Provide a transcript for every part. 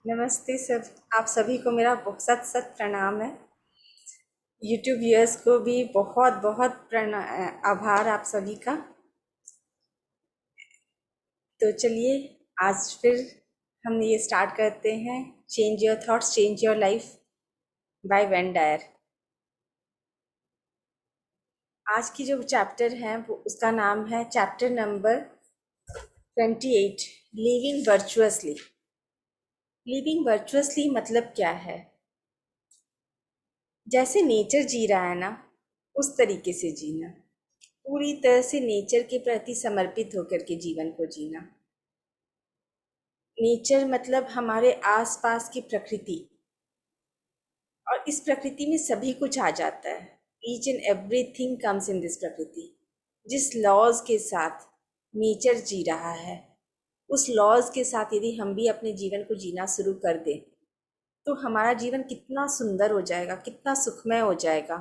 नमस्ते सब। आप सभी को मेरा बहुत सत सत प्रणाम है। यूट्यूब व्यूअर्स को भी बहुत बहुत आभार आप सभी का। तो चलिए आज फिर हम ये स्टार्ट करते हैं, change your thoughts change your life by Wayne Dyer. आज की जो चैप्टर है वो उसका नाम है chapter number 28, living virtuously. Living virtuously मतलब क्या है? जैसे नेचर जी रहा है ना, उस तरीके से जीना, पूरी तरह से नेचर के प्रति समर्पित होकर के जीवन को जीना। नेचर मतलब हमारे आसपास की प्रकृति, और इस प्रकृति में सभी कुछ आ जाता है। Each and everything comes in this प्रकृति। जिस लॉज के साथ नेचर जी रहा है, उस लॉज के साथ यदि हम भी अपने जीवन को जीना शुरू कर दें तो हमारा जीवन कितना सुंदर हो जाएगा, कितना सुखमय हो जाएगा।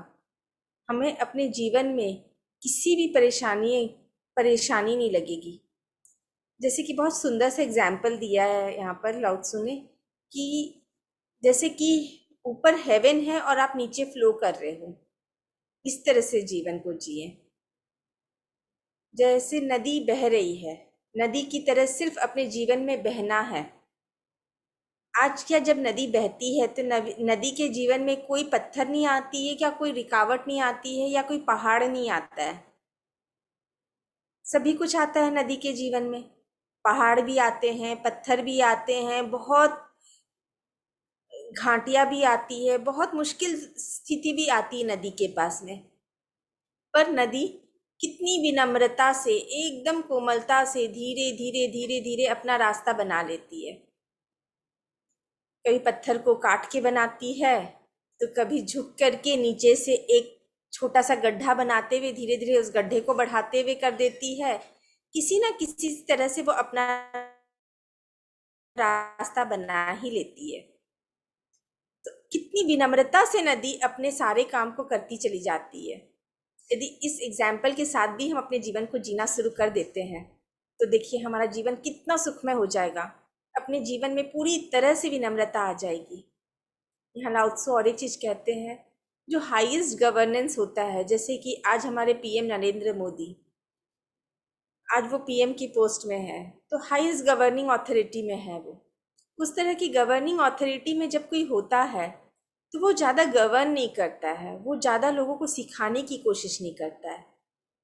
हमें अपने जीवन में किसी भी परेशानी नहीं लगेगी। जैसे कि बहुत सुंदर सा एग्जाम्पल दिया है यहाँ पर लाओ त्सु ने, कि जैसे कि ऊपर हेवन है और आप नीचे फ्लो कर रहे हो, इस तरह से जीवन को जिए। जैसे नदी बह रही है, नदी की तरह सिर्फ अपने जीवन में बहना है। आज क्या, जब नदी बहती है तो नदी के जीवन में कोई पत्थर नहीं आती है, क्या कोई रुकावट नहीं आती है, या कोई पहाड़ नहीं आता है? सभी कुछ आता है नदी के जीवन में। पहाड़ भी आते हैं, पत्थर भी आते हैं, बहुत घाटियां भी आती है, बहुत मुश्किल स्थिति भी आती है नदी के पास में। पर नदी कितनी विनम्रता से, एकदम कोमलता से धीरे धीरे धीरे धीरे अपना रास्ता बना लेती है। कभी पत्थर को काट के बनाती है, तो कभी झुक करके नीचे से एक छोटा सा गड्ढा बनाते हुए धीरे धीरे उस गड्ढे को बढ़ाते हुए कर देती है। किसी ना किसी तरह से वो अपना रास्ता बना ही लेती है। तो कितनी विनम्रता से नदी अपने सारे काम को करती चली जाती है। यदि इस एग्जाम्पल के साथ भी हम अपने जीवन को जीना शुरू कर देते हैं तो देखिए हमारा जीवन कितना सुखमय हो जाएगा। अपने जीवन में पूरी तरह से विनम्रता आ जाएगी। यहाँ लाओ त्सु और एक चीज कहते हैं, जो हाईएस्ट गवर्नेंस होता है, जैसे कि आज हमारे पीएम नरेंद्र मोदी, आज वो पीएम की पोस्ट में है, तो हाईएस्ट गवर्निंग अथॉरिटी में है वो। उस तरह की गवर्निंग अथॉरिटी में जब कोई होता है तो वो ज़्यादा गवर्न नहीं करता है, वो ज़्यादा लोगों को सिखाने की कोशिश नहीं करता है।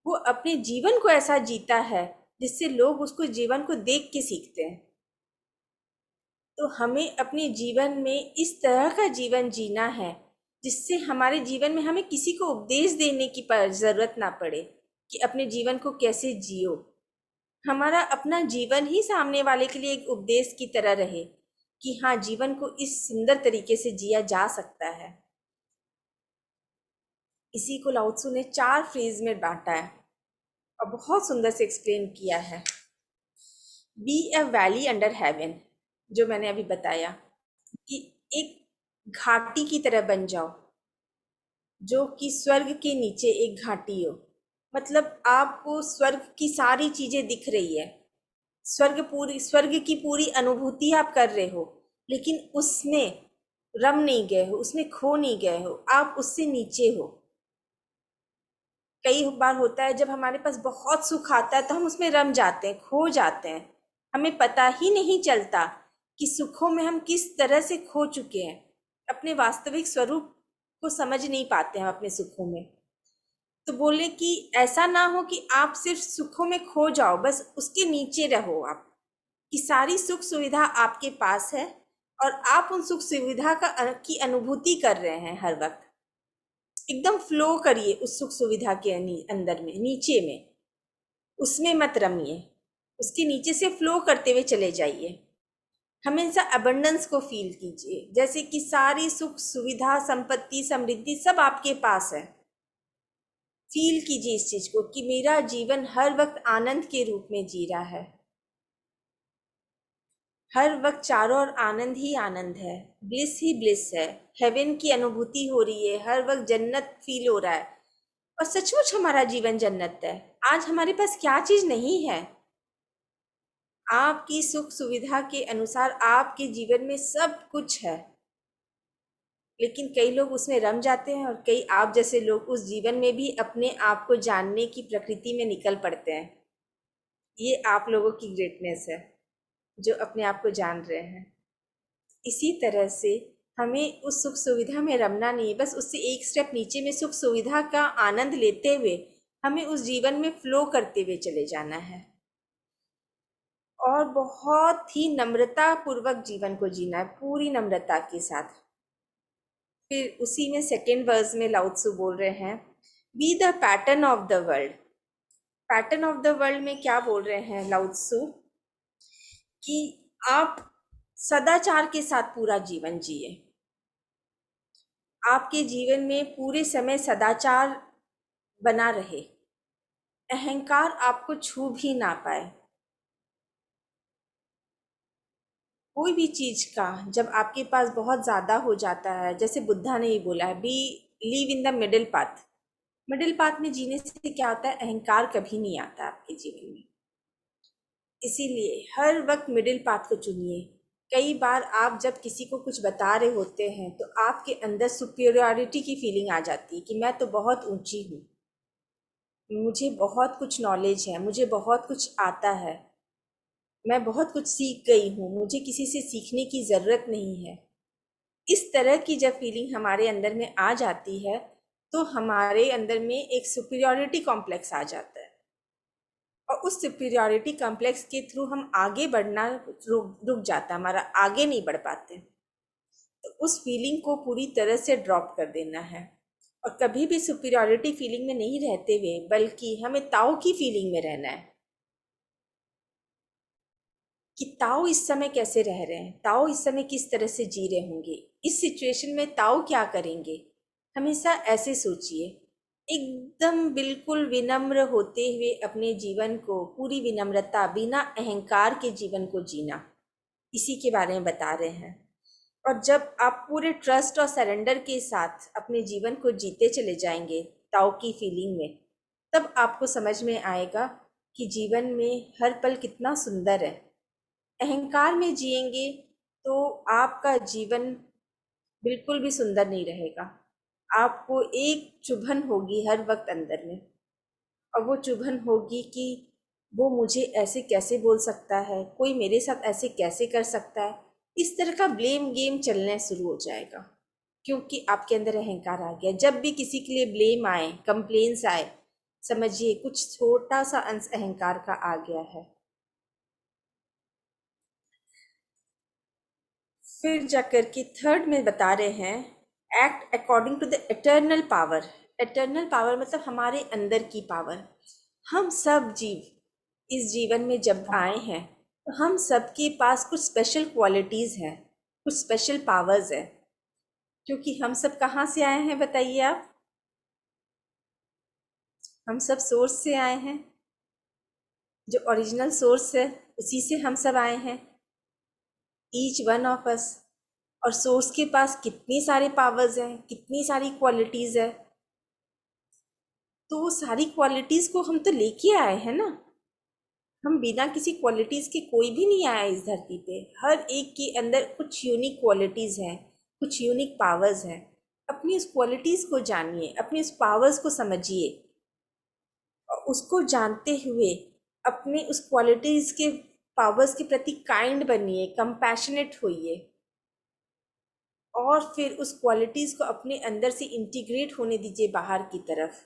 वो अपने जीवन को ऐसा जीता है जिससे लोग उसको जीवन को देख के सीखते हैं। तो हमें अपने जीवन में इस तरह का जीवन जीना है जिससे हमारे जीवन में हमें किसी को उपदेश देने की ज़रूरत ना पड़े कि अपने जीवन को कैसे जियो। हमारा अपना जीवन ही सामने वाले के लिए एक उपदेश की तरह रहे कि हाँ, जीवन को इस सुंदर तरीके से जिया जा सकता है। इसी को लाओ त्सु ने 4 फ्रेज में बांटा है और बहुत सुंदर से एक्सप्लेन किया है। Be a valley under heaven, जो मैंने अभी बताया कि एक घाटी की तरह बन जाओ, जो कि स्वर्ग के नीचे एक घाटी हो। मतलब आपको स्वर्ग की सारी चीजें दिख रही है, स्वर्ग की पूरी अनुभूति आप कर रहे हो, लेकिन उसमें रम नहीं गए हो, उसमें खो नहीं गए हो, आप उससे नीचे हो। कई बार होता है जब हमारे पास बहुत सुख आता है तो हम उसमें रम जाते हैं, खो जाते हैं, हमें पता ही नहीं चलता कि सुखों में हम किस तरह से खो चुके हैं। अपने वास्तविक स्वरूप को समझ नहीं पाते हैं अपने सुखों में। तो बोले कि ऐसा ना हो कि आप सिर्फ सुखों में खो जाओ, बस उसके नीचे रहो आप, कि सारी सुख सुविधा आपके पास है और आप उन सुख सुविधा की अनुभूति कर रहे हैं हर वक्त। एकदम फ्लो करिए उस सुख सुविधा के अंदर में, नीचे में, उसमें मत रमिए, उसके नीचे से फ्लो करते हुए चले जाइए। हमेशा अबंडेंस को फील कीजिए, जैसे कि सारी सुख सुविधा, संपत्ति, समृद्धि सब आपके पास है। फील कीजिए इस चीज को कि मेरा जीवन हर वक्त आनंद के रूप में जी रहा है, हर वक्त चारों ओर आनंद ही आनंद है, ब्लिस ही ब्लिस है, हेवन की अनुभूति हो रही है, हर वक्त जन्नत फील हो रहा है। और सचमुच हमारा जीवन जन्नत है। आज हमारे पास क्या चीज नहीं है? आपकी सुख सुविधा के अनुसार आपके जीवन में सब कुछ है, लेकिन कई लोग उसमें रम जाते हैं और कई आप जैसे लोग उस जीवन में भी अपने आप को जानने की प्रकृति में निकल पड़ते हैं। ये आप लोगों की ग्रेटनेस है जो अपने आप को जान रहे हैं। इसी तरह से हमें उस सुख सुविधा में रमना नहीं, बस उससे एक स्टेप नीचे में सुख सुविधा का आनंद लेते हुए हमें उस जीवन में फ्लो करते हुए चले जाना है और बहुत ही नम्रता पूर्वक जीवन को जीना है, पूरी नम्रता के साथ। फिर उसी में सेकेंड वर्स में लाओ त्सु बोल रहे हैं, be the pattern of the world. Pattern of the world में क्या बोल रहे हैं लाओ त्सु कि आप सदाचार के साथ पूरा जीवन जिए। आपके जीवन में पूरे समय सदाचार बना रहे, अहंकार आपको छू भी ना पाए। कोई भी चीज का जब आपके पास बहुत ज्यादा हो जाता है, जैसे बुद्धा ने ही बोला है, be live in the middle path. Middle path में जीने से क्या होता है, अहंकार कभी नहीं आता आपके जीवन में। इसीलिए हर वक्त मिडिल पाथ को चुनिए। कई बार आप जब किसी को कुछ बता रहे होते हैं तो आपके अंदर सुपीरियरिटी की फीलिंग आ जाती है कि मैं तो बहुत ऊंची हूँ, मुझे बहुत कुछ नॉलेज है, मुझे बहुत कुछ आता है, मैं बहुत कुछ सीख गई हूँ, मुझे किसी से सीखने की ज़रूरत नहीं है। इस तरह की जब फीलिंग हमारे अंदर में आ जाती है तो हमारे अंदर में एक सुपीरियरिटी कॉम्प्लेक्स आ जाता है और उस सुपीरियरिटी कॉम्प्लेक्स के थ्रू हम आगे बढ़ना रुक जाता है, हमारा आगे नहीं बढ़ पाते। तो उस फीलिंग को पूरी तरह से ड्रॉप कर देना है और कभी भी सुपीरियरिटी फीलिंग में नहीं रहते हुए बल्कि हमें ताओ की फीलिंग में रहना है कि ताओ इस समय कैसे रह रहे हैं, ताओ इस समय किस तरह से जी रहे होंगे, इस सिचुएशन में ताओ क्या करेंगे। हमेशा ऐसे सोचिए, एकदम बिल्कुल विनम्र होते हुए अपने जीवन को पूरी विनम्रता बिना अहंकार के जीवन को जीना, इसी के बारे में बता रहे हैं। और जब आप पूरे ट्रस्ट और सरेंडर के साथ अपने जीवन को जीते चले जाएंगे ताओ की फीलिंग में, तब आपको समझ में आएगा कि जीवन में हर पल कितना सुंदर है। अहंकार में जिएंगे तो आपका जीवन बिल्कुल भी सुंदर नहीं रहेगा। आपको एक चुभन होगी हर वक्त अंदर में, और वो चुभन होगी कि वो मुझे ऐसे कैसे बोल सकता है, कोई मेरे साथ ऐसे कैसे कर सकता है। इस तरह का ब्लेम गेम चलने शुरू हो जाएगा क्योंकि आपके अंदर अहंकार आ गया। जब भी किसी के लिए ब्लेम आए, कंप्लेन्स आए, समझिए कुछ छोटा सा अंश अहंकार का आ गया है। फिर जाकर के थर्ड में बता रहे हैं, act according to the eternal power. Eternal power मतलब हमारे अंदर की पावर। हम सब जीव इस जीवन में जब आए हैं तो हम सबके पास कुछ स्पेशल क्वालिटीज़ हैं, कुछ स्पेशल पावर्स है। क्योंकि हम सब कहाँ से आए हैं बताइए आप? हम सब सोर्स से आए हैं, जो ओरिजिनल सोर्स है उसी से हम सब आए हैं, ईच वन ऑफ अस। और सोर्स के पास कितनी सारे पावर्स हैं, कितनी सारी क्वालिटीज़ है, तो वो सारी क्वालिटीज़ को हम तो लेके आए हैं ना। हम बिना किसी क्वालिटीज़ के कोई भी नहीं आया इस धरती पे। हर एक के अंदर कुछ यूनिक क्वालिटीज़ हैं, कुछ यूनिक पावर्स हैं। अपनी उस क्वालिटीज़ को जानिए, अपनी उस पावर्स को समझिए और उसको जानते हुए अपने उस क्वालिटीज़ के पावर्स के प्रति काइंड बनिए, कंपैशनेट होइए और फिर उस क्वालिटीज़ को अपने अंदर से इंटीग्रेट होने दीजिए बाहर की तरफ।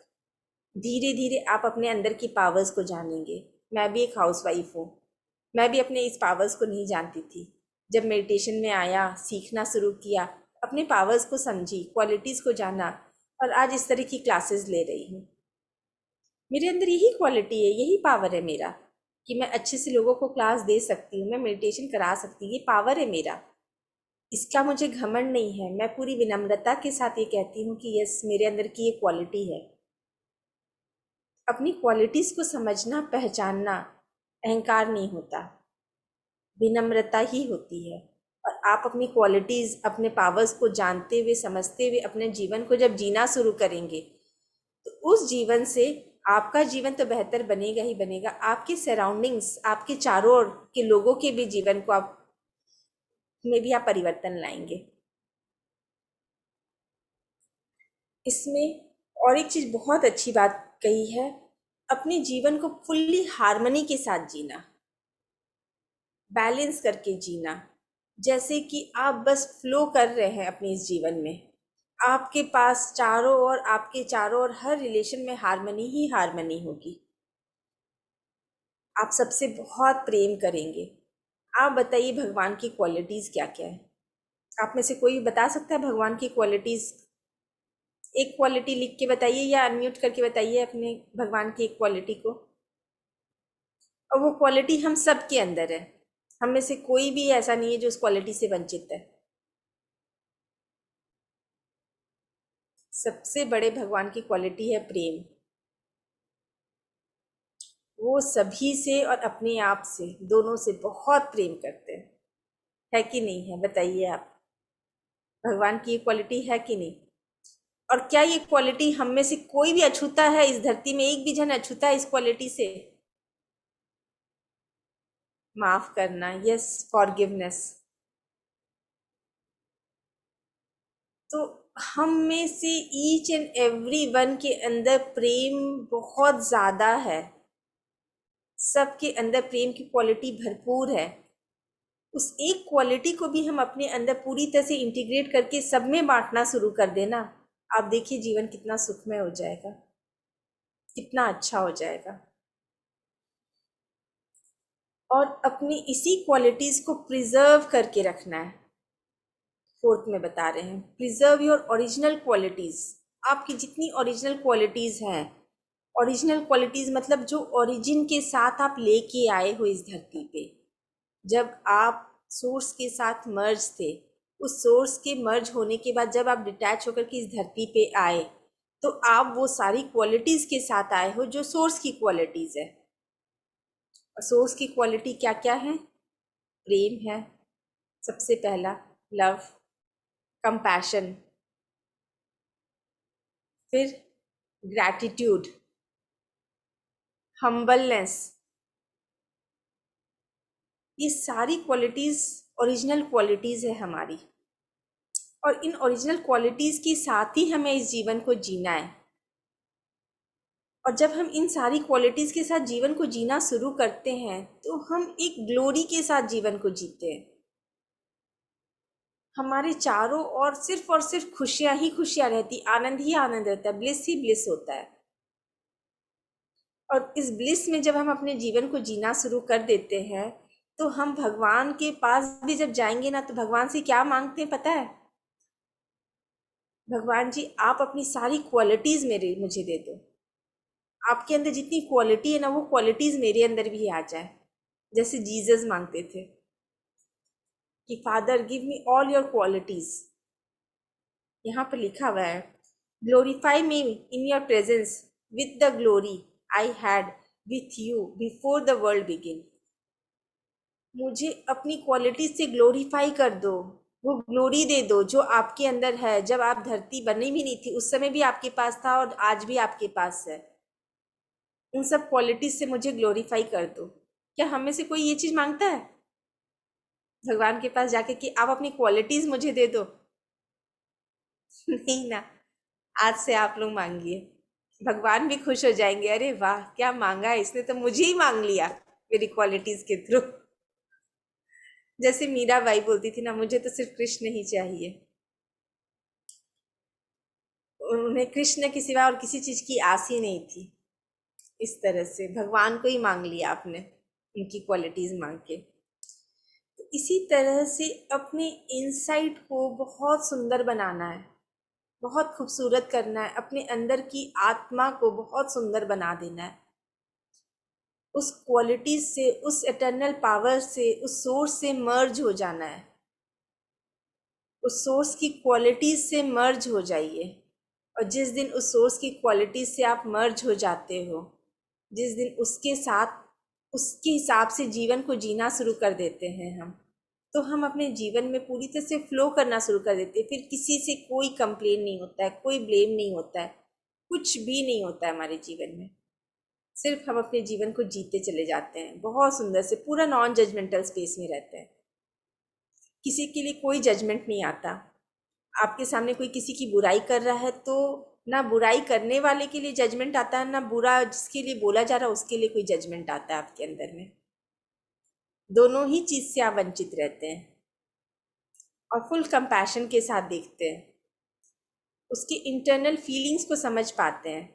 धीरे धीरे आप अपने अंदर की पावर्स को जानेंगे। मैं भी एक हाउसवाइफ हूँ, मैं भी अपने इस पावर्स को नहीं जानती थी। जब मेडिटेशन में आया, सीखना शुरू किया, अपने पावर्स को समझी, क्वालिटीज़ को जाना और आज इस तरह की क्लासेस ले रही हूँ। मेरे अंदर यही क्वालिटी है, यही पावर है मेरा कि मैं अच्छे से लोगों को क्लास दे सकती हूँ, मैं मेडिटेशन करा सकती हूँ। ये पावर है मेरा, इसका मुझे घमंड नहीं है। मैं पूरी विनम्रता के साथ ये कहती हूँ कि यस, मेरे अंदर की ये क्वालिटी है। अपनी क्वालिटीज़ को समझना, पहचानना अहंकार नहीं होता, विनम्रता ही होती है। और आप अपनी क्वालिटीज़, अपने पावर्स को जानते हुए, समझते हुए अपने जीवन को जब जीना शुरू करेंगे तो उस जीवन से आपका जीवन तो बेहतर बनेगा ही बनेगा, आपके सराउंडिंग्स, आपके चारों ओर के लोगों के भी जीवन को आप में भी आप परिवर्तन लाएंगे। इसमें और एक चीज़ बहुत अच्छी बात कही है, अपने जीवन को फुल्ली हार्मनी के साथ जीना, बैलेंस करके जीना, जैसे कि आप बस फ्लो कर रहे हैं अपने इस जीवन में, आपके पास चारों ओर, आपके चारों ओर हर रिलेशन में हार्मनी ही हार्मनी होगी। आप सबसे बहुत प्रेम करेंगे। आप बताइए भगवान की क्वालिटीज़ क्या क्या है? आप में से कोई बता सकता है भगवान की क्वालिटीज़? एक क्वालिटी लिख के बताइए या अनम्यूट करके बताइए अपने भगवान की एक क्वालिटी को। और वो क्वालिटी हम सब के अंदर है, हम में से कोई भी ऐसा नहीं है जो उस क्वालिटी से वंचित है। सबसे बड़े भगवान की क्वालिटी है प्रेम। वो सभी से और अपने आप से, दोनों से बहुत प्रेम करते हैं। है कि नहीं है? बताइए आप, भगवान की ये क्वालिटी है कि नहीं? और क्या ये क्वालिटी हम में से कोई भी अछूता है? इस धरती में एक भी जन अछूता है इस क्वालिटी से? माफ करना, यस, फॉरगिवनेस। तो हम में से ईच एंड एवरी वन के अंदर प्रेम बहुत ज़्यादा है, सबके अंदर प्रेम की क्वालिटी भरपूर है। उस एक क्वालिटी को भी हम अपने अंदर पूरी तरह से इंटीग्रेट करके सब में बांटना शुरू कर देना, आप देखिए जीवन कितना सुखमय हो जाएगा, कितना अच्छा हो जाएगा। और अपनी इसी क्वालिटीज़ को प्रिजर्व करके रखना है। फोर्थ में बता रहे हैं, प्रिजर्व योर ओरिजिनल क्वालिटीज़। आपकी जितनी ओरिजिनल क्वालिटीज़ हैं, ओरिजिनल क्वालिटीज़ मतलब जो ओरिजिन के साथ आप लेके आए हो इस धरती पे, जब आप सोर्स के साथ मर्ज थे, उस सोर्स के मर्ज होने के बाद जब आप डिटैच होकर के इस धरती पे आए, तो आप वो सारी क्वालिटीज़ के साथ आए हो जो सोर्स की क्वालिटीज़ है। और सोर्स की क्वालिटी क्या क्या है? प्रेम है सबसे पहला, लव, कंपैशन, फिर ग्रैटिट्यूड, हम्बलनेस। ये सारी क्वालिटीज़ ओरिजिनल क्वालिटीज़ है हमारी, और इन ओरिजिनल क्वालिटीज़ के साथ ही हमें इस जीवन को जीना है। और जब हम इन सारी क्वालिटीज़ के साथ जीवन को जीना शुरू करते हैं तो हम एक ग्लोरी के साथ जीवन को जीते हैं। हमारे चारों ओर सिर्फ और सिर्फ खुशियाँ ही खुशियाँ रहती, आनंद ही आनंद रहता है, ब्लिस ही ब्लिस होता है। और इस ब्लिस में जब हम अपने जीवन को जीना शुरू कर देते हैं तो हम भगवान के पास भी जब जाएंगे ना, तो भगवान से क्या मांगते हैं पता है? भगवान जी आप अपनी सारी क्वालिटीज़ मेरे मुझे दे दो, आपके अंदर जितनी क्वालिटी है ना, वो क्वालिटीज़ मेरे अंदर भी आ जाए। जैसे जीसस मांगते थे कि father give me all your qualities. यहाँ पर लिखा हुआ है, glorify me in your presence with the glory I had with you before the world begin. मुझे अपनी क्वालिटी से ग्लोरीफाई कर दो, वो ग्लोरी दे दो जो आपके अंदर है, जब आप धरती बनी भी नहीं थी उस समय भी आपके पास था और आज भी आपके पास है। उन सब क्वालिटीज से मुझे ग्लोरीफाई कर दो। क्या हम में से कोई ये चीज़ मांगता है भगवान के पास जाके कि आप अपनी क्वालिटीज मुझे दे दो? नहीं ना। आज से आप लोग मांगिए, भगवान भी खुश हो जाएंगे, अरे वाह क्या मांगा है इसने, तो मुझे ही मांग लिया मेरी क्वालिटीज के थ्रू। जैसे मीराबाई बोलती थी ना, मुझे तो सिर्फ कृष्ण ही चाहिए। उन्हें कृष्ण के सिवा और किसी चीज की आस ही नहीं थी। इस तरह से भगवान को ही मांग लिया आपने, उनकी क्वालिटीज मांग के। तो इसी तरह से अपने इनसाइट को बहुत सुंदर बनाना है, बहुत खूबसूरत करना है, अपने अंदर की आत्मा को बहुत सुंदर बना देना है। उस क्वालिटी से, उस एटर्नल पावर से, उस सोर्स से मर्ज हो जाना है। उस सोर्स की क्वालिटीज से मर्ज हो जाइए। और जिस दिन उस सोर्स की क्वालिटीज से आप मर्ज हो जाते हो, जिस दिन उसके साथ, उसके हिसाब से जीवन को जीना शुरू कर देते हैं हम, तो हम अपने जीवन में पूरी तरह से फ्लो करना शुरू कर देते हैं। फिर किसी से कोई कंप्लेन नहीं होता है, कोई ब्लेम नहीं होता है, कुछ भी नहीं होता है हमारे जीवन में। सिर्फ हम अपने जीवन को जीते चले जाते हैं, बहुत सुंदर से, पूरा नॉन जजमेंटल स्पेस में रहते हैं। किसी के लिए कोई जजमेंट नहीं आता। आपके सामने कोई किसी की बुराई कर रहा है तो ना बुराई करने वाले के लिए जजमेंट आता है, ना बुरा जिसके लिए बोला जा रहा है उसके लिए कोई जजमेंट आता है आपके अंदर में। दोनों ही चीज़ से आप वंचित रहते हैं और फुल कंपैशन के साथ देखते हैं, उसकी इंटरनल फीलिंग्स को समझ पाते हैं।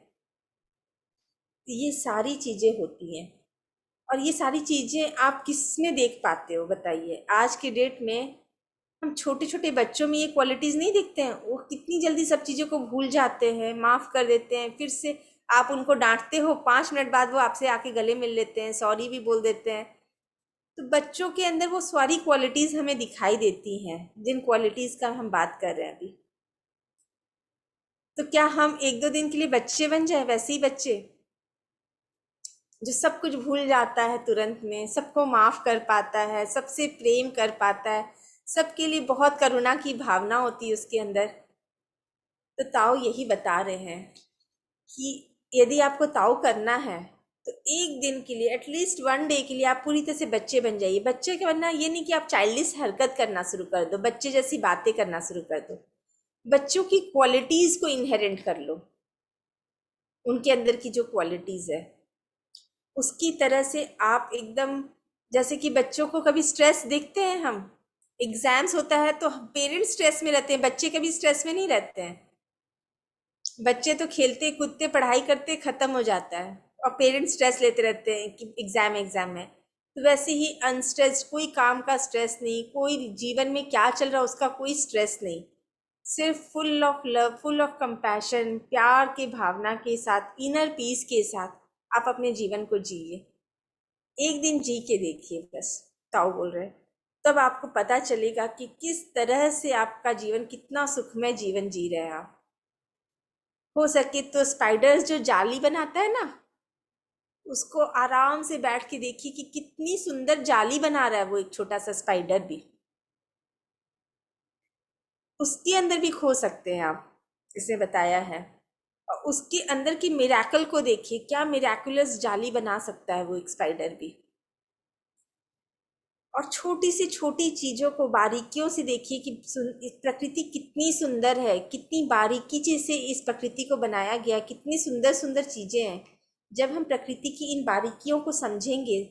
ये सारी चीज़ें होती हैं और ये सारी चीज़ें आप किस में देख पाते हो बताइए? आज के डेट में हम छोटे छोटे बच्चों में ये क्वालिटीज़ नहीं देखते हैं। वो कितनी जल्दी सब चीज़ों को भूल जाते हैं, माफ़ कर देते हैं, फिर से आप उनको डांटते हो, 5 मिनट बाद वो आपसे आके गले मिल लेते हैं, सॉरी भी बोल देते हैं। तो बच्चों के अंदर वो सारी क्वालिटीज़ हमें दिखाई देती हैं, जिन क्वालिटीज़ का हम बात कर रहे हैं अभी। तो क्या हम 1-2 दिन के लिए बच्चे बन जाए, वैसे ही बच्चे जो सब कुछ भूल जाता है तुरंत में, सबको माफ़ कर पाता है, सबसे प्रेम कर पाता है, सबके लिए बहुत करुणा की भावना होती है उसके अंदर। तो ताओ यही बता रहे हैं कि यदि आपको ताओ करना है तो 1 दिन के लिए, एटलीस्ट 1 डे के लिए आप पूरी तरह से बच्चे बन जाइए। बच्चे का बनना ये नहीं कि आप चाइल्डिश हरकत करना शुरू कर दो, बच्चे जैसी बातें करना शुरू कर दो। बच्चों की क्वालिटीज़ को इनहेरेंट कर लो, उनके अंदर की जो क्वालिटीज़ है उसकी तरह से आप एकदम, जैसे कि बच्चों को कभी स्ट्रेस देखते हैं हम, एग्जाम्स होता है तो पेरेंट्स स्ट्रेस में रहते हैं, बच्चे कभी स्ट्रेस में नहीं रहते हैं। बच्चे तो खेलते कूदते पढ़ाई करते ख़त्म हो जाता है और पेरेंट्स स्ट्रेस लेते रहते हैं कि एग्ज़ाम एग्ज़ाम है। तो वैसे ही अनस्ट्रेस्ड, कोई काम का स्ट्रेस नहीं, कोई जीवन में क्या चल रहा है उसका कोई स्ट्रेस नहीं, सिर्फ full of love, full of compassion, प्यार के भावना के साथ, इनर पीस के साथ आप अपने जीवन को जिए। 1 दिन जी के देखिए बस, ताऊ बोल रहे हैं। तब आपको पता चलेगा कि किस तरह से आपका जीवन, कितना सुखमय जीवन जी रहे हैं आप। हो सके तो स्पाइडर्स जो जाली बनाता है ना, उसको आराम से बैठ के देखिए कि कितनी सुंदर जाली बना रहा है वो एक छोटा सा स्पाइडर भी। उसके अंदर भी खो सकते हैं आप, इसने बताया है। और उसके अंदर की मिरेकल को देखिए, क्या मिरेकुलस जाली बना सकता है वो एक स्पाइडर भी। और छोटी सी छोटी चीज़ों को बारीकियों से देखिए कि इस प्रकृति कितनी सुंदर है, कितनी बारीकी से इस प्रकृति को बनाया गया, कितनी सुंदर सुंदर चीज़ें हैं। जब हम प्रकृति की इन बारीकियों को समझेंगे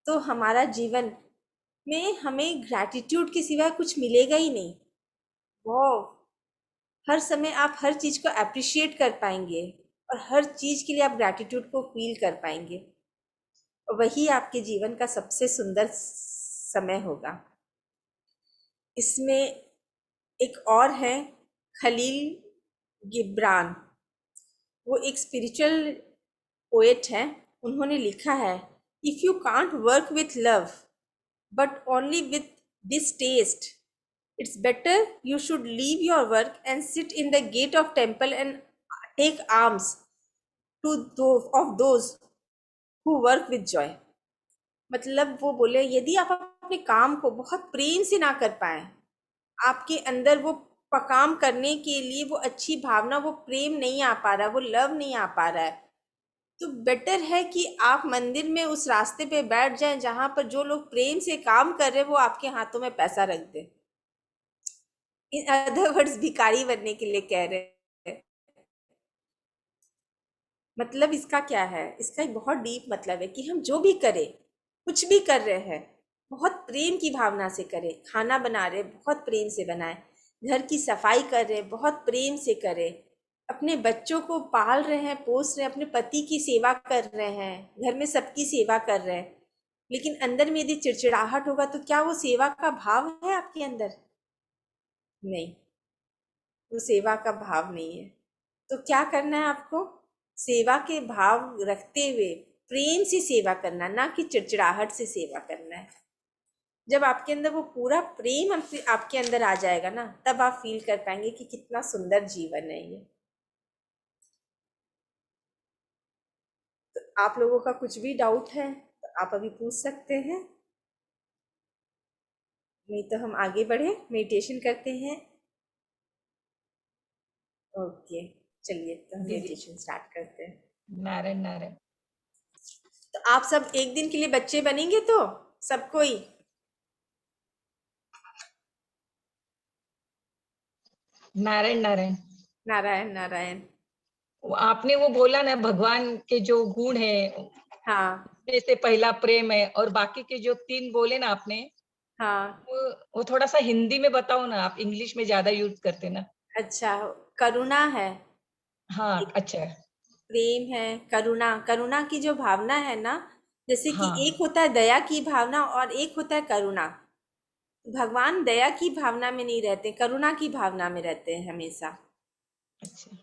तो हमारा जीवन में हमें ग्रैटिट्यूड के सिवा कुछ मिलेगा ही नहीं। वाह, हर समय आप हर चीज़ को अप्रिशिएट कर पाएंगे और हर चीज़ के लिए आप ग्रैटिट्यूड को फील कर पाएंगे और वही आपके जीवन का सबसे सुंदर समय होगा। इसमें एक और है, खलील गिब्रान, वो एक स्पिरिचुअल पोएट है। उन्होंने लिखा है, if you can't work with love but only with distaste, it's better you should leave your work and sit in the gate of temple and take alms to those who work with joy। मतलब वो बोले, यदि आप अपने काम को बहुत प्रेम से ना कर पाए, आपके अंदर वो काम करने के लिए वो अच्छी भावना, वो प्रेम नहीं आ पा रहा, वो लव नहीं आ पा रहा है, तो बेटर है कि आप मंदिर में उस रास्ते पे बैठ जाएं जहां पर जो लोग प्रेम से काम कर रहे हैं वो आपके हाथों में पैसा रख दें। इन अदर वर्ड्स भिखारी बनने के लिए कह रहे हैं। मतलब इसका क्या है, इसका एक बहुत डीप मतलब है कि हम जो भी करें, कुछ भी कर रहे हैं, बहुत प्रेम की भावना से करें। खाना बना रहे बहुत प्रेम से बनाएं, घर की सफाई कर रहे हैं बहुत प्रेम से करें, अपने बच्चों को पाल रहे हैं, पोस रहे हैं, अपने पति की सेवा कर रहे हैं, घर में सबकी सेवा कर रहे हैं, लेकिन अंदर में यदि चिड़चिड़ाहट होगा तो क्या वो सेवा का भाव है आपके अंदर? नहीं, वो सेवा का भाव नहीं है। तो क्या करना है आपको? सेवा के भाव रखते हुए प्रेम से सेवा करना, ना कि चिड़चिड़ाहट से सेवा करना है। जब आपके अंदर वो पूरा प्रेम आपके अंदर आ जाएगा ना, तब आप फील कर पाएंगे कि कितना सुंदर जीवन है ये। तो आप लोगों का कुछ भी डाउट है तो आप अभी पूछ सकते हैं, नहीं तो हम आगे बढ़े, मेडिटेशन करते हैं। ओके, चलिए तो हम दीदी, मेडिटेशन स्टार्ट करते हैं। नारायण नारायण। आप सब एक दिन के लिए बच्चे बनेंगे तो सबको ही। नारायण नारायण। नारायण नारायण। आपने वो बोला ना, भगवान के जो गुण है, हाँ जैसे पहला प्रेम है, और बाकी के जो तीन बोले ना आपने, हाँ। वो थोड़ा सा हिंदी में बताओ ना, आप इंग्लिश में ज्यादा यूज करते ना। अच्छा, करुणा है, हाँ, एक अच्छा। प्रेम है, करुणा, करुणा की जो भावना है ना, जैसे कि एक हाँ, होता है दया की भावना और एक होता है करुणा। भगवान दया की भावना में नहीं रहते, करुणा की भावना में रहते हैं हमेशा। अच्छा।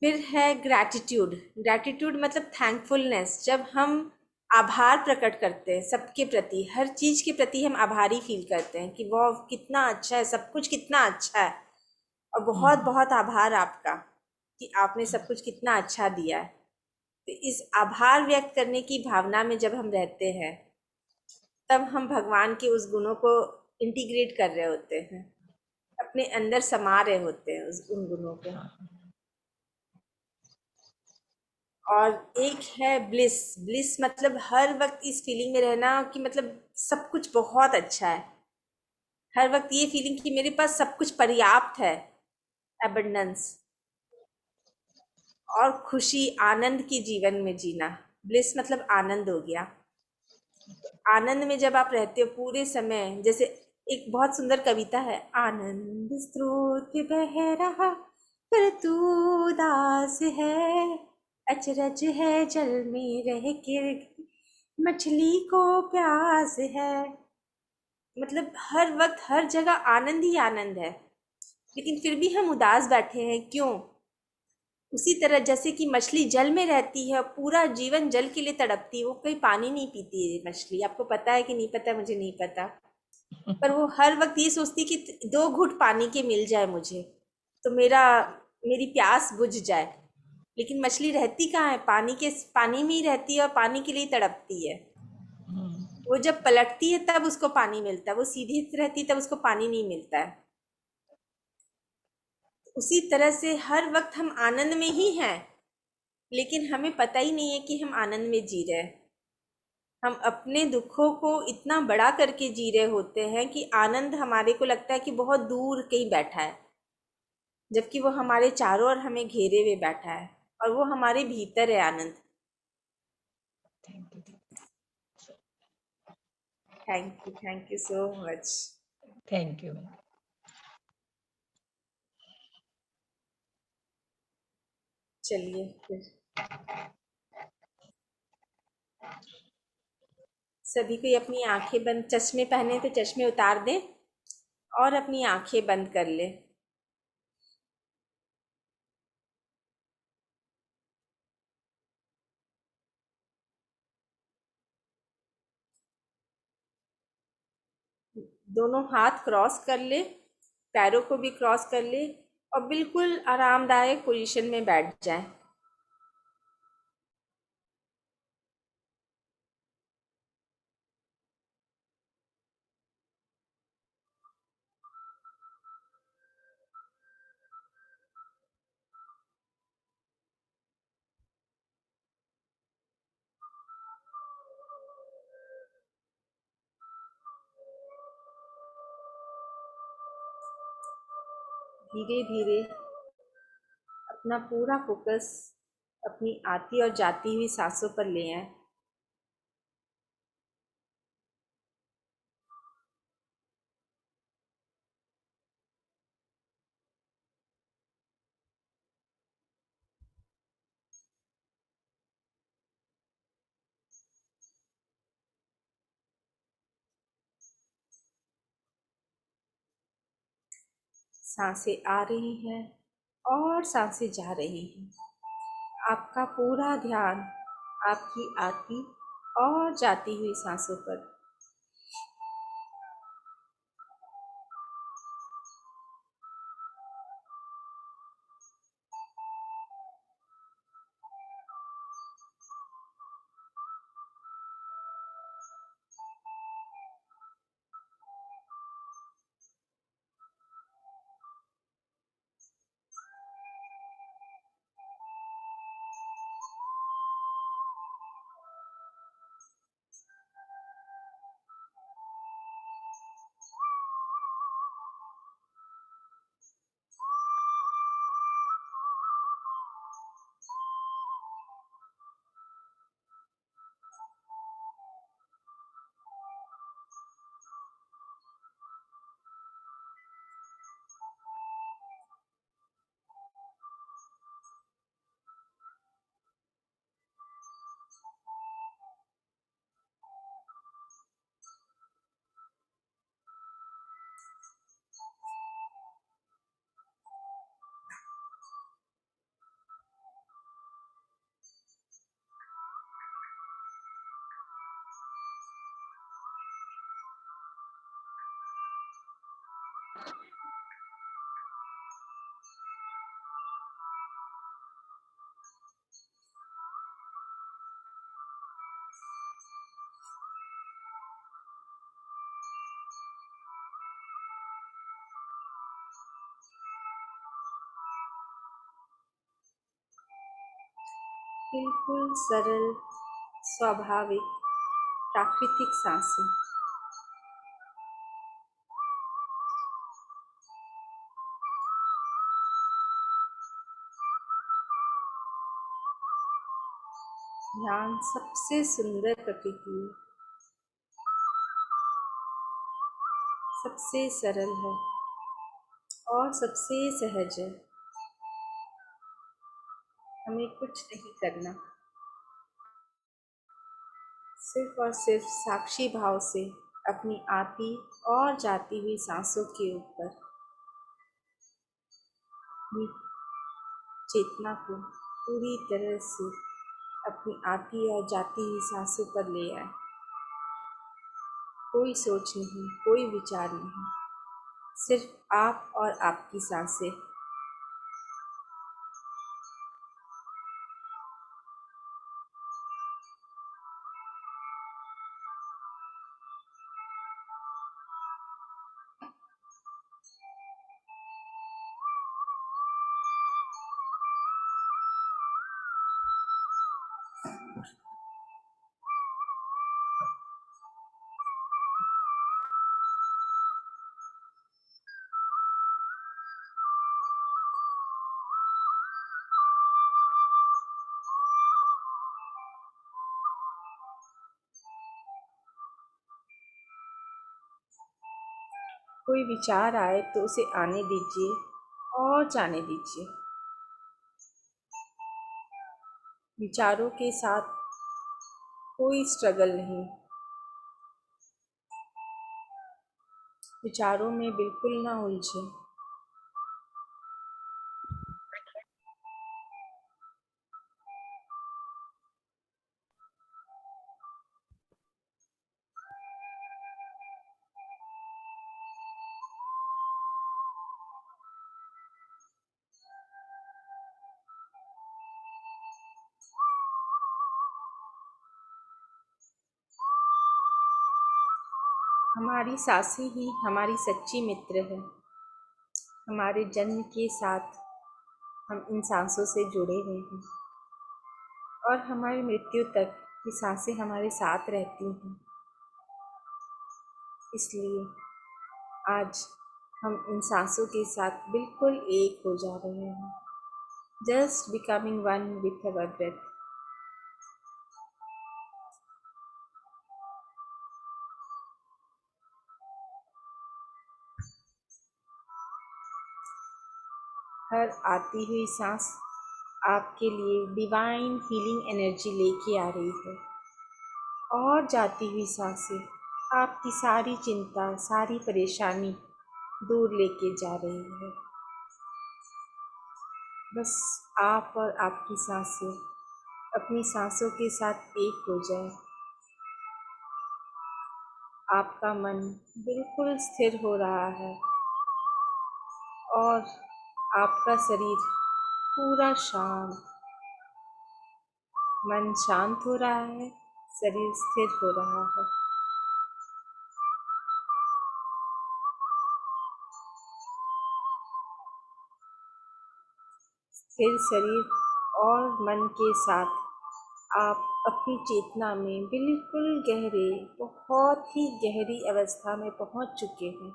फिर है ग्रैटिट्यूड। ग्रैटिट्यूड मतलब थैंकफुलनेस, जब हम आभार प्रकट करते हैं सबके प्रति, हर चीज़ के प्रति हम आभारी फील करते हैं कि वाह कितना अच्छा है, सब कुछ कितना अच्छा है, और बहुत हम्म। बहुत आभार आपका कि आपने सब कुछ कितना अच्छा दिया है। तो इस आभार व्यक्त करने की भावना में जब हम रहते हैं, तब हम भगवान के उस गुणों को इंटीग्रेट कर रहे होते हैं, अपने अंदर समा रहे होते हैं उन गुणों को। हाँ। और एक है ब्लिस। ब्लिस मतलब हर वक्त इस फीलिंग में रहना कि मतलब सब कुछ बहुत अच्छा है, हर वक्त ये फीलिंग कि मेरे पास सब कुछ पर्याप्त है, एबंडेंस, और खुशी आनंद की जीवन में जीना। ब्लिस मतलब आनंद हो गया। आनंद में जब आप रहते हो पूरे समय, जैसे एक बहुत सुंदर कविता है, आनंद स्रोत बह रहा पर तू उदास है, अचरज है जल में रह के मछली को प्यास है। मतलब हर वक्त हर जगह आनंद ही आनंद है, लेकिन फिर भी हम उदास बैठे हैं, क्यों? उसी तरह जैसे कि मछली जल में रहती है, पूरा जीवन जल के लिए तड़पती है, वो कहीं पानी नहीं पीती है मछली, आपको पता है कि नहीं पता, मुझे नहीं पता। पर वो हर वक्त ये सोचती है कि दो घूंट पानी के मिल जाए मुझे, तो मेरी प्यास बुझ जाए। लेकिन मछली रहती कहाँ है, पानी में ही रहती है और पानी के लिए तड़पती है। हम्म। वो जब पलटती है तब उसको पानी मिलता है, वो सीधी रहती है तब उसको पानी नहीं मिलता है। उसी तरह से हर वक्त हम आनंद में ही हैं, लेकिन हमें पता ही नहीं है कि हम आनंद में जी रहे हैं। हम अपने दुखों को इतना बड़ा करके जी रहे होते हैं कि आनंद हमारे को लगता है कि बहुत दूर कहीं बैठा है, जबकि वो हमारे चारों ओर हमें घेरे हुए बैठा है, और वो हमारे भीतर है आनंद। Thank you. Thank you so much. Thank you. चलिए फिर सभी को अपनी आंखें बंद, चश्मे पहने तो चश्मे उतार दें और अपनी आंखें बंद कर ले। दोनों हाथ क्रॉस कर ले, पैरों को भी क्रॉस कर ले, और बिल्कुल आरामदायक पोजीशन में बैठ जाए। धीरे धीरे अपना पूरा फोकस अपनी आती और जाती हुई सांसों पर ले आए। सांसें आ रही हैं और सांसें जा रही हैं। आपका पूरा ध्यान आपकी आती और जाती हुई सांसों पर। बिल्कुल सरल, स्वाभाविक, प्राकृतिक सांसें। ध्यान सबसे सुंदर प्रकृति है, सबसे सरल है और सबसे सहज है। हमें कुछ नहीं करना, सिर्फ और सिर्फ साक्षी भाव से अपनी आती और जाती हुई सांसों के ऊपर अपनी चेतना को पूरी तरह से अपनी आती और जाती हुई सांसों पर ले आए। कोई सोच नहीं, कोई विचार नहीं, सिर्फ आप और आपकी सांसें। कोई विचार आए तो उसे आने दीजिए और जाने दीजिए। विचारों के साथ कोई स्ट्रगल नहीं, विचारों में बिल्कुल ना उलझे। हमारी सांसें ही हमारी सच्ची मित्र है। हमारे जन्म के साथ हम इन सांसों से जुड़े हुए हैं और हमारी मृत्यु तक ये सांसें हमारे साथ रहती हैं। इसलिए आज हम इन सांसों के साथ बिल्कुल एक हो जा रहे हैं। Just becoming one with our breath. हर आती हुई सांस आपके लिए डिवाइन हीलिंग एनर्जी लेके आ रही है और जाती हुई सांसें आपकी सारी चिंता, सारी परेशानी दूर लेके जा रही है। बस आप और आपकी सांसें अपनी सांसों के साथ एक हो जाए। आपका मन बिल्कुल स्थिर हो रहा है और आपका शरीर पूरा शांत। मन शांत हो रहा है, शरीर स्थिर हो रहा है। स्थिर शरीर और मन के साथ आप अपनी चेतना में बिल्कुल गहरे, बहुत ही गहरी अवस्था में पहुंच चुके हैं।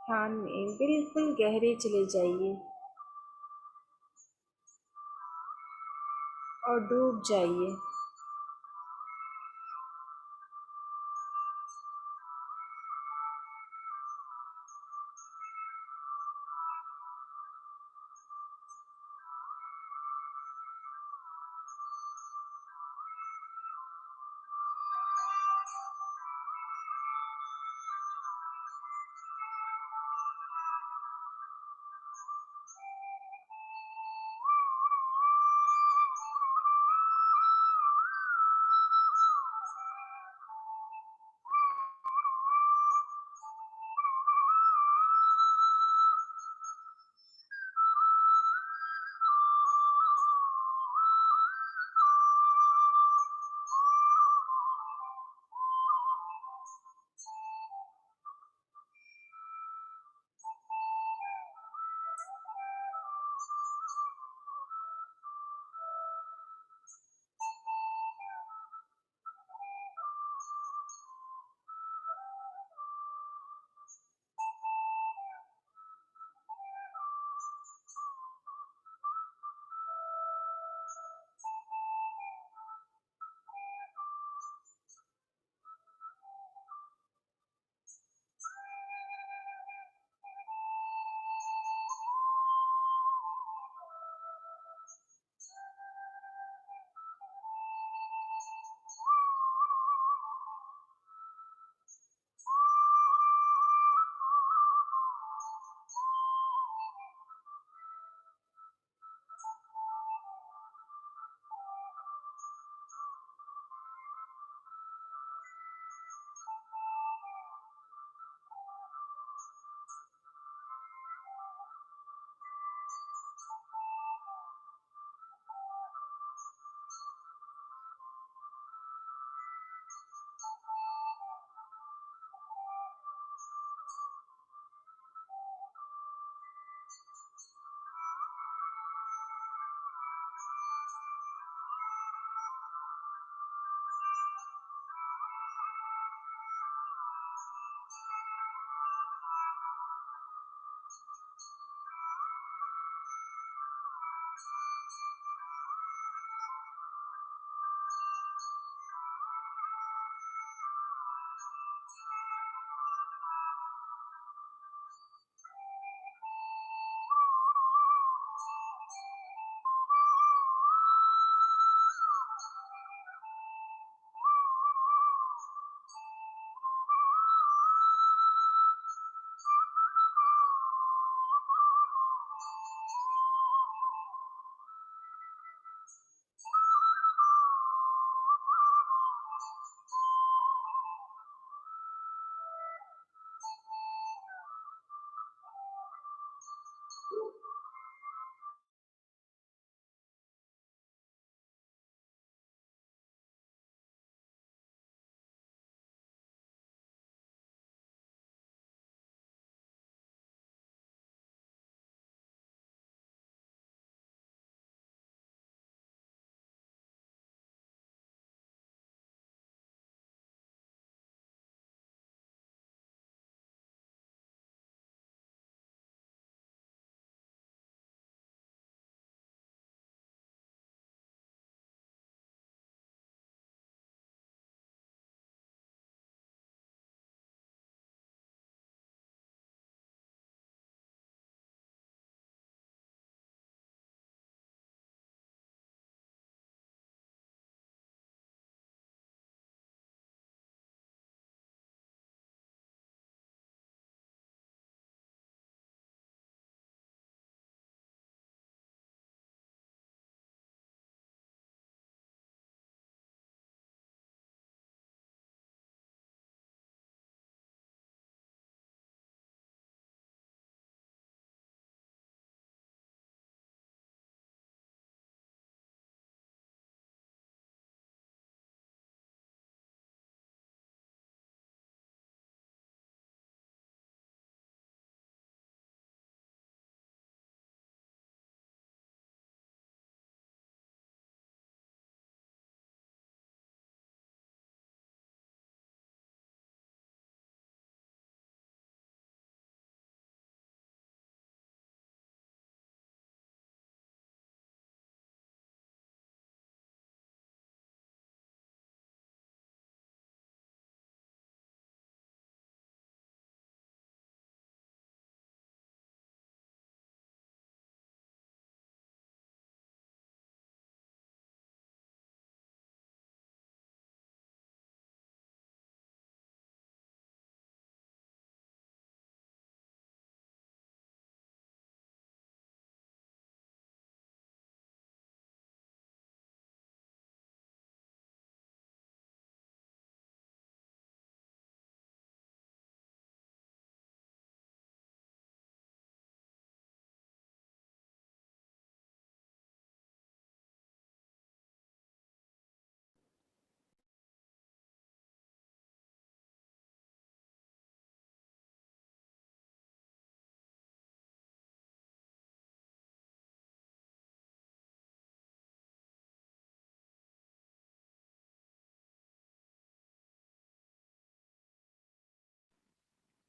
ध्यान में बिल्कुल गहरे चले जाइए और डूब जाइए।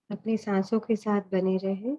अपनी सांसों के साथ बने रहें।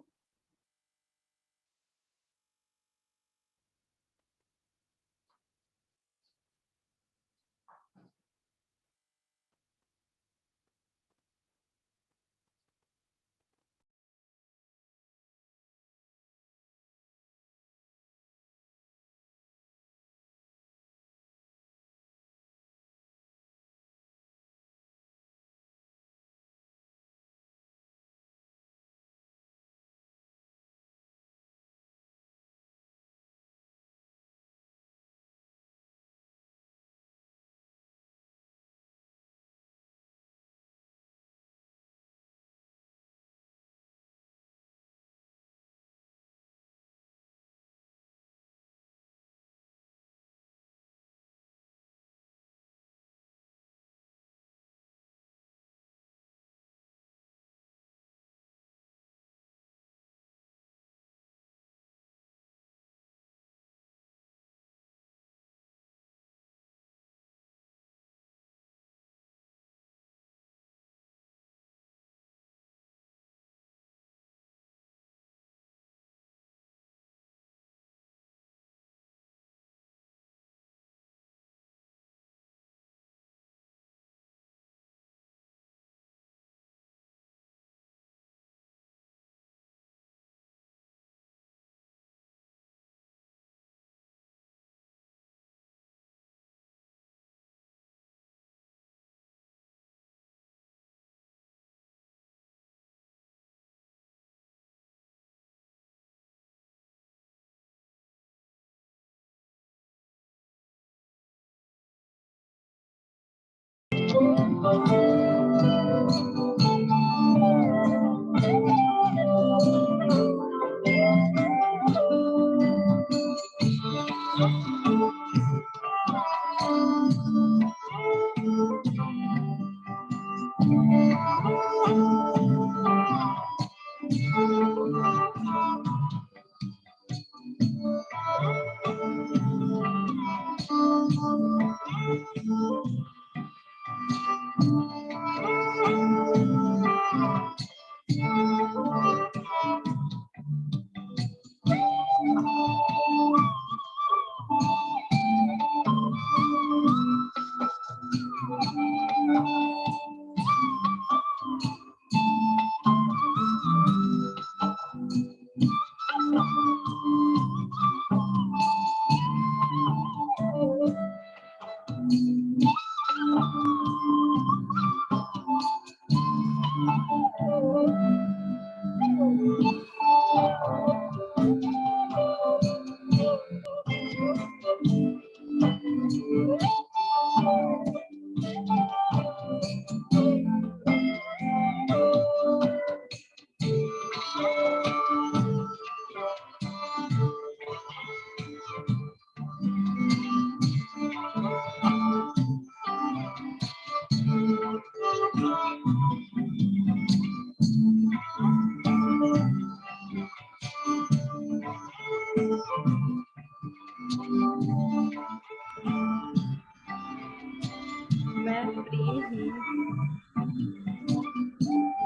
मैं प्रेम हूँ,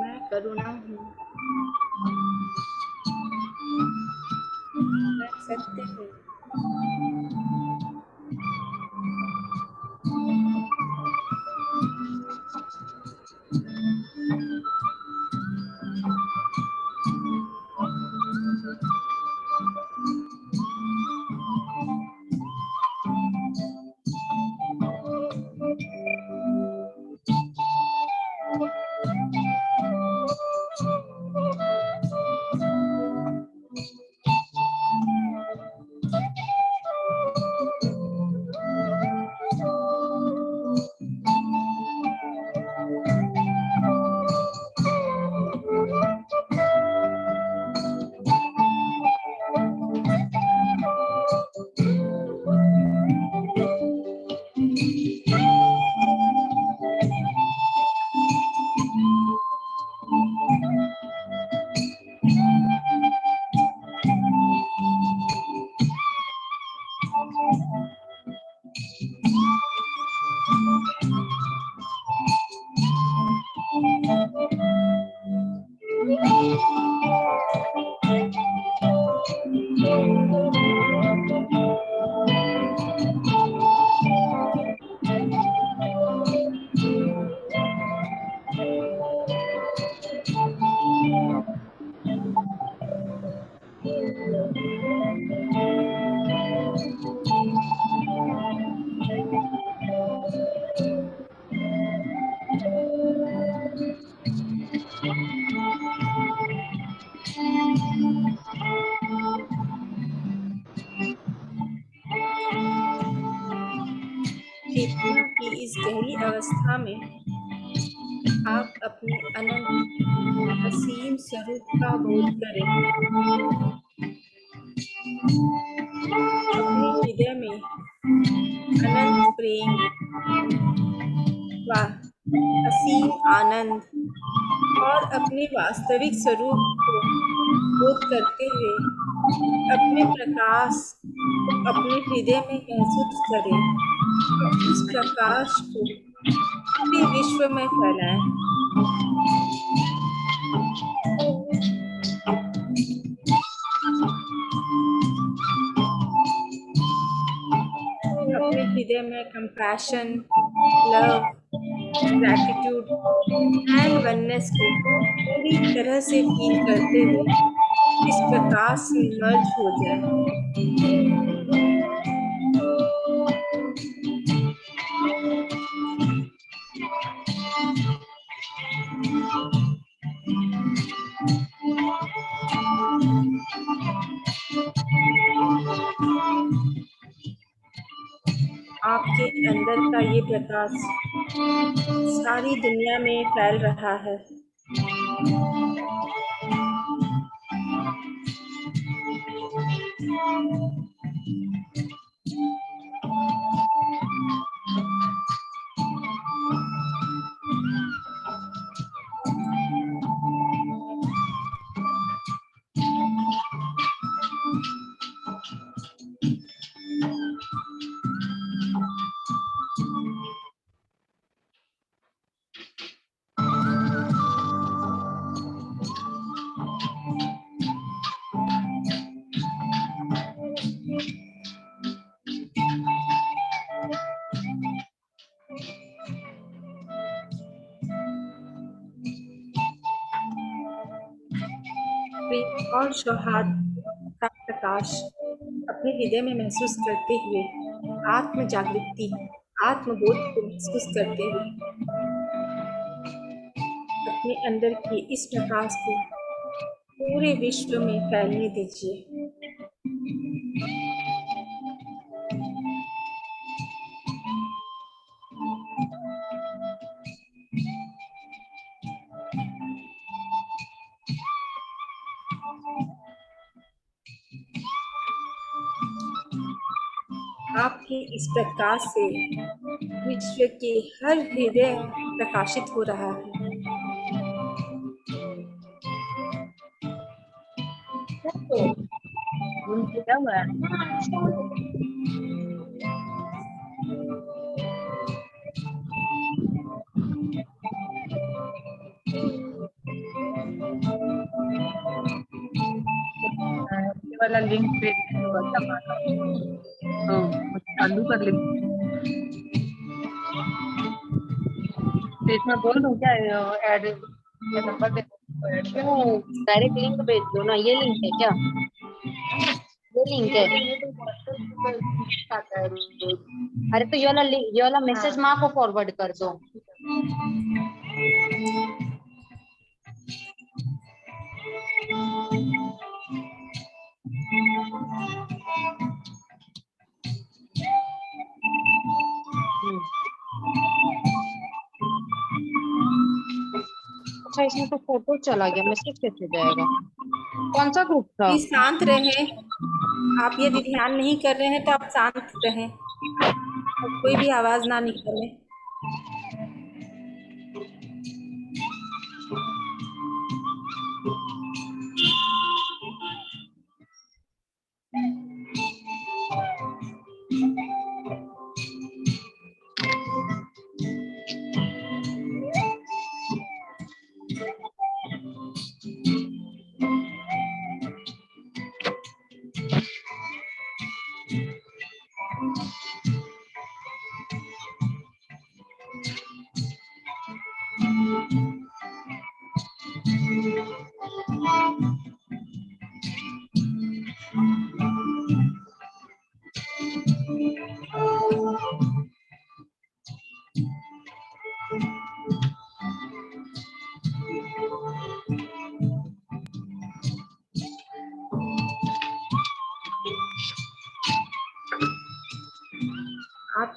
मैं करुणा हूँ, मैं सत्य हूँ। चेतना की इस गहरी अवस्था में आप अपने अनंत असीम स्वरूप का बोध करें। अपने हृदय में अनंत प्रेम व असीम आनंद और अपने वास्तविक स्वरूप को बोध करते हुए अपने प्रकाश को अपने हृदय में महसूस करें और उस प्रकाश को पूरे विश्व में फैलाएं। अपने हृदय में compassion, love, gratitude and oneness को पूरी तरह से फील करते हुए इस प्रकाश में मर्ज हो जाए। आपके अंदर का ये प्रकाश सारी दुनिया में फैल रहा है। प्रेम और सौहार्द का प्रकाश अपने हृदय में महसूस करते हुए आत्म जागृति, आत्मबोध को महसूस करते हुए अपने अंदर के इस प्रकाश को पूरे विश्व में फैलने दीजिए। आपके इस प्रकाश से विश्व के हर हृदय प्रकाशित हो रहा है। ये वाला लिंक पे चालू कर ले। तो इसमें बोल दूं क्या ऐड नंबर दे क्यों डायरेक्ट लिंक भेज दो ना। ये लिंक है क्या? ये लिंक है। अरे तो ये वाला मैसेज माँ को फॉरवर्ड कर दो। अच्छा इसमें तो फोटो चला गया, मैसेज कैसे जाएगा? कौन सा ग्रुप था? प्लीज शांत रहें। आप यदि ध्यान नहीं कर रहे हैं तो आप शांत रहें और कोई भी आवाज ना निकालें।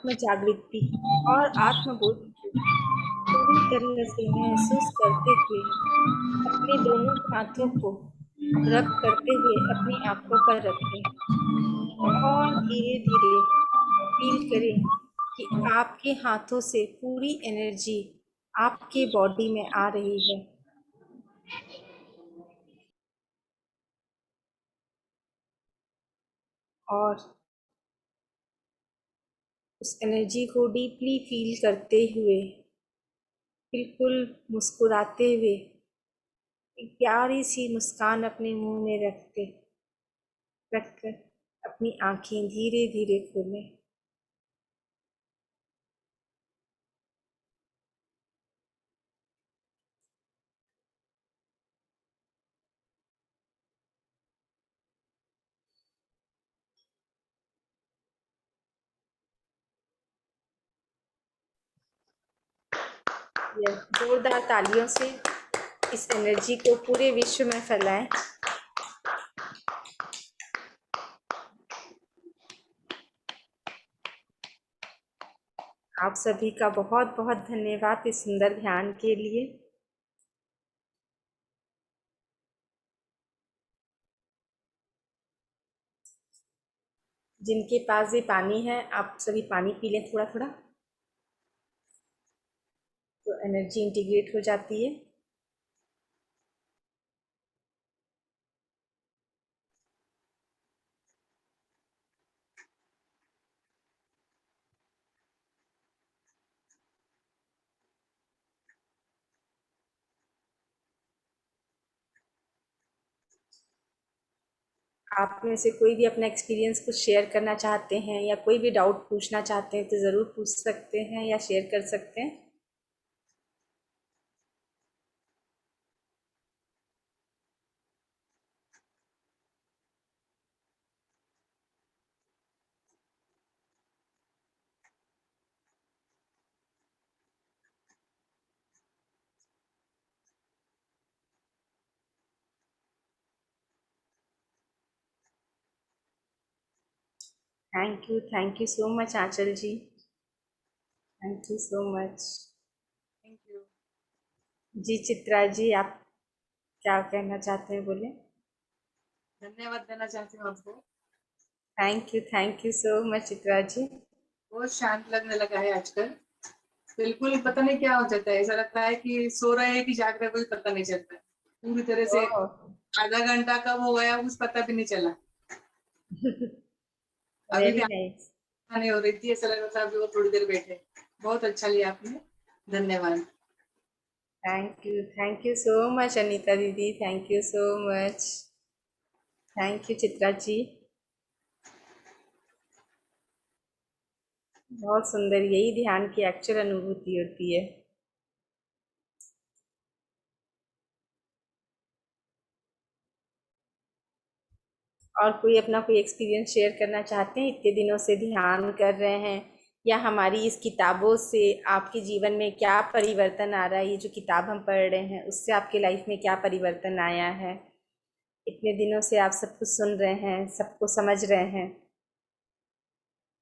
आत्म जागृति और आत्मबोध को पूरी तरह से महसूस करते हुए अपने दोनों हाथों को रब करते हुए अपनी आंखों पर रखें और धीरे धीरे फील करें कि आपके हाथों से पूरी एनर्जी आपके बॉडी में आ रही है। और उस एनर्जी को डीपली फील करते हुए बिल्कुल मुस्कुराते हुए एक प्यारी सी मुस्कान अपने मुंह में रखकर अपनी आंखें धीरे धीरे खोलें। जोरदार तालियों से इस एनर्जी को पूरे विश्व में फैलाएं। आप सभी का बहुत बहुत धन्यवाद इस सुंदर ध्यान के लिए। जिनके पास भी पानी है आप सभी पानी पी लें थोड़ा थोड़ा, तो एनर्जी इंटीग्रेट हो जाती है। आप में से कोई भी अपना एक्सपीरियंस कुछ शेयर करना चाहते हैं या कोई भी डाउट पूछना चाहते हैं तो ज़रूर पूछ सकते हैं या शेयर कर सकते हैं। Thank you so much Anchal ji, thank you so much. Thank you. जी चित्रा जी, आप क्या कहना चाहते हैं, बोले। धन्यवाद देना चाहती हूँ आपको। Thank you so much Chitra ji. बहुत शांत लगने लगा है आजकल। बिल्कुल पता नहीं क्या हो जाता है, ऐसा लगता है कि सो रहे हैं कि जाग रहे, कोई पता नहीं चलता। पूरी तरह से आधा घंटा कब हो गया कुछ पता भी नहीं चला। अभी भी वेरी नाइस। नहीं हो रही थी, ऐसा लग रहा था अभी वो थोड़ी देर बैठे। बहुत अच्छा लिया आपने, धन्यवाद। Thank you so much Anita दीदी, thank you so much. Thank you Chitra ji, बहुत सुंदर, यही ध्यान की एक्चुअल अनुभूति होती है। और कोई अपना कोई एक्सपीरियंस शेयर करना चाहते हैं, इतने दिनों से ध्यान कर रहे हैं या हमारी इस किताबों से आपके जीवन में क्या परिवर्तन आ रहा है, ये जो किताब हम पढ़ रहे हैं उससे आपके लाइफ में क्या परिवर्तन आया है, इतने दिनों से आप सब कुछ सुन रहे हैं, सबको समझ रहे हैं,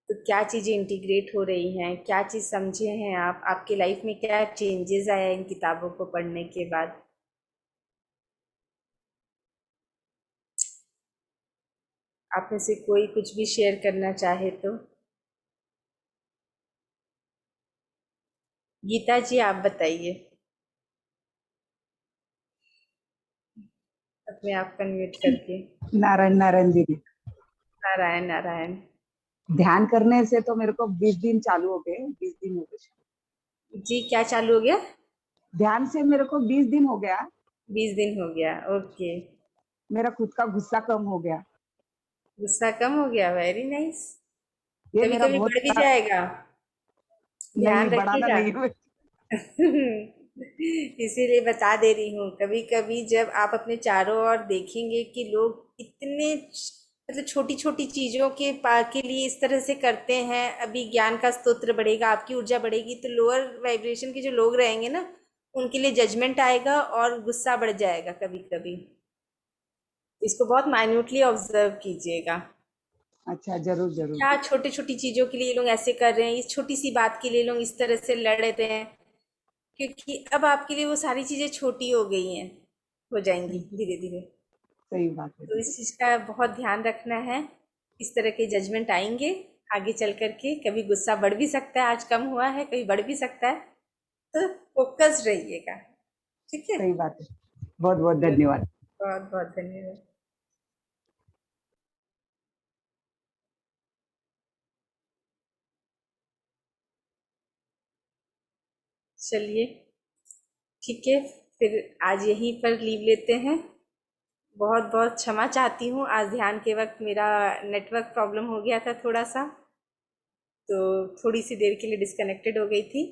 तो क्या चीज़ें इंटीग्रेट हो रही हैं, क्या चीज़ समझे हैं आप, आपके लाइफ में क्या चेंजेस आया इन किताबों को पढ़ने के बाद। आप में से कोई कुछ भी शेयर करना चाहे तो। गीता जी आप बताइए, अपने आप को अनम्यूट करके। नारायण नारायण दीदी। नारायण नारायण। ध्यान करने से तो मेरे को 20 दिन चालू हो गए, 20 दिन हो गए। जी क्या चालू हो गया? ध्यान से मेरे को 20 दिन हो गया। 20 दिन हो गया, ओके। मेरा खुद का गुस्सा कम हो गया। गुस्सा कम हो गया, वेरी नाइस। ये कभी मेरा कभी बहुत बढ़ भी बड़ा, जाएगा, ध्यान नहीं बढ़ाना रखिएगा। नहीं। इसीलिए बता दे रही हूँ, कभी कभी जब आप अपने चारों ओर देखेंगे कि लोग इतने मतलब छोटी छोटी चीज़ों के लिए इस तरह से करते हैं, अभी ज्ञान का स्तोत्र बढ़ेगा, आपकी ऊर्जा बढ़ेगी, तो लोअर वाइब्रेशन के जो लोग रहेंगे ना, उनके लिए जजमेंट आएगा और गुस्सा बढ़ जाएगा कभी कभी। इसको बहुत माइन्यूटली ऑब्जर्व कीजिएगा। अच्छा, जरूर जरूर। क्या छोटी छोटी चीजों के लिए ये लोग ऐसे कर रहे हैं, इस छोटी सी बात के लिए लोग इस तरह से लड़ रहे हैं, क्योंकि अब आपके लिए वो सारी चीजें छोटी हो गई हैं, हो जाएंगी धीरे धीरे। सही बात है। तो इस चीज का बहुत ध्यान रखना है। इस तरह के जजमेंट आएंगे आगे चल करके, कभी गुस्सा बढ़ भी सकता है, आज कम हुआ है, कभी बढ़ भी सकता है, तो फोकस रहिएगा। ठीक है, सही बात है। बहुत बहुत धन्यवाद। बहुत बहुत धन्यवाद। चलिए ठीक है, फिर आज यहीं पर लीव लेते हैं। बहुत बहुत क्षमा चाहती हूँ, आज ध्यान के वक्त मेरा नेटवर्क प्रॉब्लम हो गया था थोड़ा सा, तो थोड़ी सी देर के लिए डिस्कनेक्टेड हो गई थी।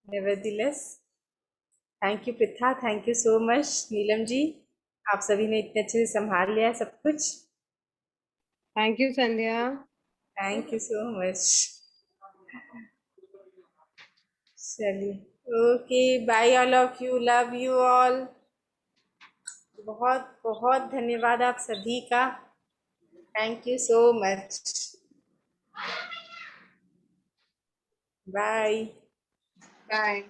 Nevertheless, thank you Pritha, thank you so much Neelam ji, आप सभी ने इतने अच्छे से संभाल लिया है सब कुछ। Thank you Sandhya. Thank you so much. चलिए, okay, bye all of you, love you all. बहुत बहुत धन्यवाद आप सभी का, thank you so much. Bye. Bye.